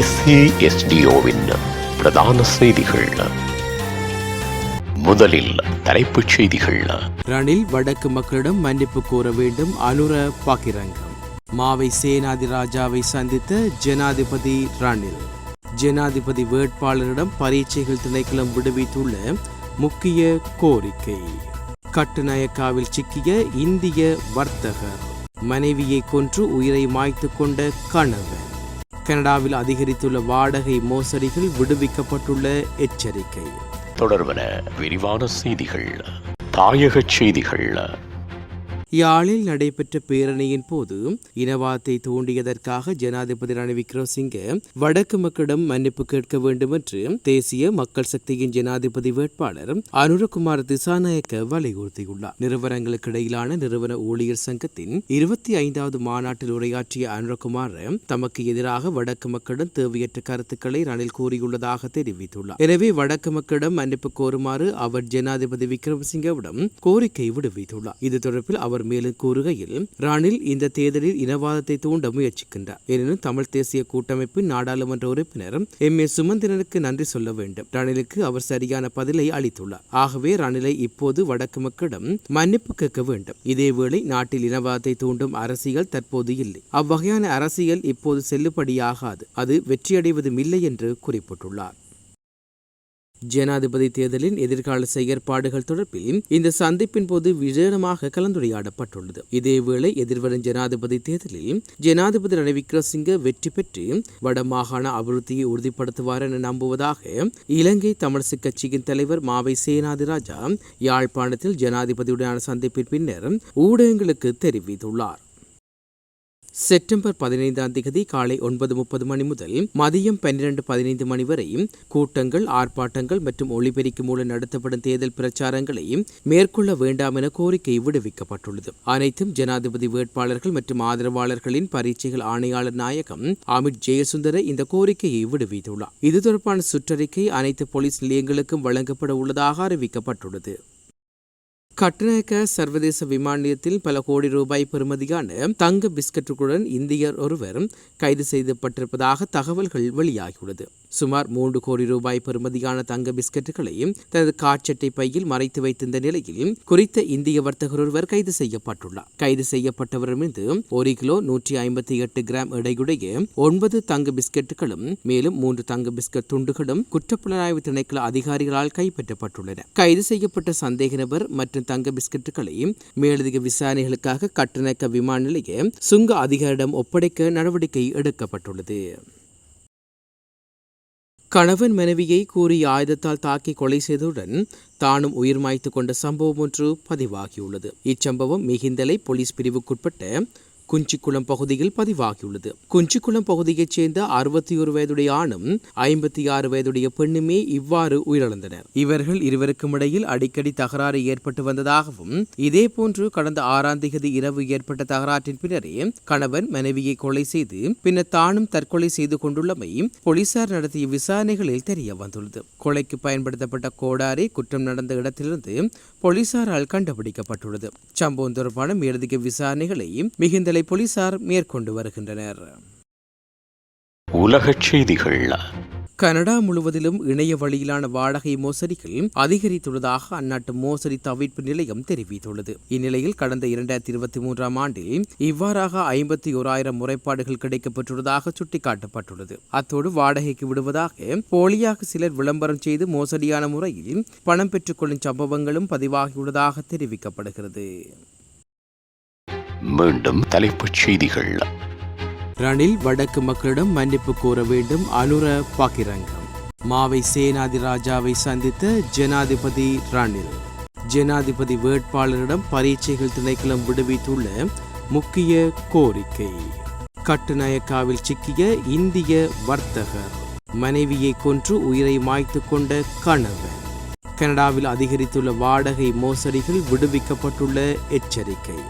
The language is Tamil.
SASDOவின் பிரதான செய்திகள். முதலில் தலைப்புச் செய்திகள். ரணில் வடக்கு மக்களிடம் மன்னிப்பு கோர வேண்டும். அனுர பகிரங்கம். மாவை சேனாதிராஜாவை சந்தித்த ஜனாதிபதி ரணில். ஜனாதிபதி வேட்பாளரிடம் பரீட்சைகள் திணைக்களம் விடுவித்துள்ள முக்கிய கோரிக்கை. கட்டுநாயக்காவில் சிக்கிய இந்திய வர்த்தகர். மனைவியை கொன்று உயிரை மாய்த்து கொண்ட கணவன். கனடாவில் அதிகரித்துள்ள வாடகை மோசடிகள் விடுவிக்கப்பட்டுள்ள எச்சரிக்கை. தொடர்பன விரிவான செய்திகள். தாயக செய்திகள். யாழில் நடைபெற்ற பேரணியின் போது இனவாதத்தை தூண்டியதற்காக ஜனாதிபதி ரணில் விக்ரமசிங்கே வடக்கு மக்களிடம் மன்னிப்பு கேட்க வேண்டும் என்று தேசிய மக்கள் சக்தியின் ஜனாதிபதி வேட்பாளர் அனுரகுமார் திசாநாயக்க வலியுறுத்தியுள்ளார். நிறுவனங்களுக்கு இடையிலான நிறுவன ஊழியர் சங்கத்தின் 25வது மாநாட்டில் உரையாற்றிய அனுரகுமார் தமக்கு எதிராக வடக்கு மக்களிடம் தேவையற்ற கருத்துக்களை ரணில் கூறியுள்ளதாக தெரிவித்துள்ளார். எனவே வடக்கு மக்களிடம் மன்னிப்பு கோருமாறு அவர் ஜனாதிபதி விக்ரமசிங்கவிடம் கோரிக்கை விடுவித்துள்ளார். இது தொடர்பில் அவர் மேலும் கூறுகையில், ரணில் இந்த தேர்தலில் இனவாதத்தை தூண்ட முயற்சிக்கின்றார். எனினும் தமிழ் தேசிய கூட்டமைப்பின் நாடாளுமன்ற உறுப்பினர் MA சுமந்திரனுக்கு நன்றி சொல்ல வேண்டும். ரணிலுக்கு அவர் சரியான பதிலை அளித்துள்ளார். ஆகவே ரணிலை இப்போது வடக்கு மக்களிடம் மன்னிப்பு கேட்க வேண்டும். இதேவேளை நாட்டில் இனவாதத்தை தூண்டும் அரசியல் தற்போது இல்லை. அவ்வகையான அரசியல் இப்போது செல்லுபடியாகாது. அது வெற்றியடைவதும் இல்லை என்று குறிப்பிட்டுள்ளார். ஜனாதிபதி தேர்தலின் எதிர்கால செயற்பாடுகள் தொடர்பில் இந்த சந்திப்பின் போது விசேடமாக கலந்துரையாடப்பட்டுள்ளது. இதேவேளை எதிர்வரும் ஜனாதிபதி தேர்தலில் ஜனாதிபதி ரணில் விக்ரமசிங்கே வெற்றி பெற்று வடமாகாண அபிவிருத்தியை உறுதிப்படுத்துவார் என நம்புவதாக இலங்கை தமிழரசுக் கட்சியின் தலைவர் மாவை சேனாதிராஜா யாழ்ப்பாணத்தில் ஜனாதிபதியுடனான சந்திப்பின் பின்னர் ஊடகங்களுக்கு தெரிவித்துள்ளார். செப்டம்பர் 15ஆம் தேதி காலை 9:30 மணி முதல் மதியம் 12:15 மணி வரை கூட்டங்கள், ஆர்ப்பாட்டங்கள் மற்றும் ஒலிபெருக்கி மூலம் நடத்தப்படும் தேர்தல் பிரச்சாரங்களை மேற்கொள்ள வேண்டாம் என கோரிக்கை விடுவிக்கப்பட்டுள்ளது. அனைத்தும் ஜனாதிபதி வேட்பாளர்கள் மற்றும் ஆதரவாளர்களின் பரீட்சைகள் ஆணையாளர் நாயகம் அமித் ஜெயசுந்தர இந்த கோரிக்கையை விடுவித்துள்ளார். இது தொடர்பான சுற்றறிக்கை அனைத்து போலீஸ் நிலையங்களுக்கும் வழங்கப்பட உள்ளதாக அறிவிக்கப்பட்டுள்ளது. கட்டுநாயக்க சர்வதேச விமான நிலையத்தில் பல கோடி ரூபாய் பெறுமதியான தங்க பிஸ்கட்டுகளுடன் இந்தியர் ஒருவர் கைது செய்யப்பட்டிருப்பதாக தகவல்கள் வெளியாகியுள்ளது. சுமார் 3 கோடி ரூபாய் பெறுமதியான தங்க பிஸ்கட்டுகளை தனது காட்சட்டை பையில் மறைத்து வைத்திருந்த நிலையில் குறித்த இந்திய வர்த்தகர் ஒருவர் கைது செய்யப்பட்டுள்ளார். கைது செய்யப்பட்டவரிடமிருந்து 1 கிலோ 158 கிராம் எடையுடைய 9 தங்க பிஸ்கட்டுகளும் மேலும் 3 தங்க பிஸ்கட் துண்டுகளும் குற்றப்புலனாய்வு திணைக்கள அதிகாரிகளால் கைப்பற்றப்பட்டுள்ளன. கைது செய்யப்பட்ட சந்தேக நபர் மற்றும் தங்க பிஸ்கட்டுகளை மேலதிக விசாரணைகளுக்காக கட்டுநாயக்க விமான நிலைய சுங்க அதிகாரியிடம் ஒப்படைக்க நடவடிக்கை எடுக்கப்பட்டுள்ளது. கணவன் மனைவியை கூறிய ஆயுதத்தால் தாக்கி கொலை செய்ததுடன் தானும் உயிர் மாய்த்து கொண்ட சம்பவம் ஒன்று பதிவாகியுள்ளது. இச்சம்பவம் மிகிந்தலை போலீஸ் பிரிவுக்குட்பட்ட குஞ்சிக்குளம் பகுதியில் பதிவாகியுள்ளது. குஞ்சிக்குளம் பகுதியைச் சேர்ந்த 61 வயதுடைய ஆணும் 56 வயதுடைய பெண்ணுமே இவ்வாறு உயிரிழந்தனர். இவர்கள் இருவருக்கும் இடையில் அடிக்கடி தகராறு ஏற்பட்டு வந்ததாகவும் இதேபோன்று கடந்த 6ஆம் தேதி இரவு ஏற்பட்ட தகராற்றின் பின்னரே கணவன் மனைவியை கொலை செய்து பின்னர் தானும் தற்கொலை செய்து கொண்டுள்ளமை போலீசார் நடத்திய விசாரணைகளில் தெரிய வந்துள்ளது. கொலைக்கு பயன்படுத்தப்பட்ட கோடாரி குற்றம் நடந்த இடத்திலிருந்து போலீசாரால் கண்டுபிடிக்கப்பட்டுள்ளது. சம்பவம் தொடர்பான மேலதிக விசாரணைகளை மிகுந்த போலீசார் மேற்கொண்டு வருகின்றனர். உலகச் செய்திகள். கனடா முழுவதிலும் இணைய வழியிலான வாடகை மோசடிகள் அதிகரித்துள்ளதாக அந்நாட்டு மோசடி தவிர்ப்பு நிலையம் தெரிவித்துள்ளது. இந்நிலையில் கடந்த 2023ஆம் ஆண்டில் இவ்வாறாக 51,000 முறைப்பாடுகள் கிடைக்கப்பட்டுள்ளதாக சுட்டிக்காட்டப்பட்டுள்ளது. அத்தோடு வாடகைக்கு விடுவதாக போலியாக சிலர் விளம்பரம் செய்து மோசடியான முறையில் பணம் பெற்றுக்கொள்ளும் சம்பவங்களும் பதிவாகியுள்ளதாக தெரிவிக்கப்படுகிறது. மீண்டும் தலைப்புச் செய்திகள். ரணில் வடக்கு மக்களிடம் மன்னிப்பு கோர வேண்டும். அனுர பகிரங்கம். மாவை சேனாதிராஜாவை சந்தித்த ஜனாதிபதி ரணில். ஜனாதிபதி வேட்பாளரிடம் பரீட்சைகள் திணைக்களம் விடுவித்துள்ள முக்கிய கோரிக்கை. கட்டுநாயக்காவில் சிக்கிய இந்திய வர்த்தகர். மனைவியை கொன்று உயிரை மாய்த்து கொண்ட கணவன். கனடாவில் அதிகரித்துள்ள வாடகை மோசடிகள் விடுவிக்கப்பட்டுள்ள எச்சரிக்கை.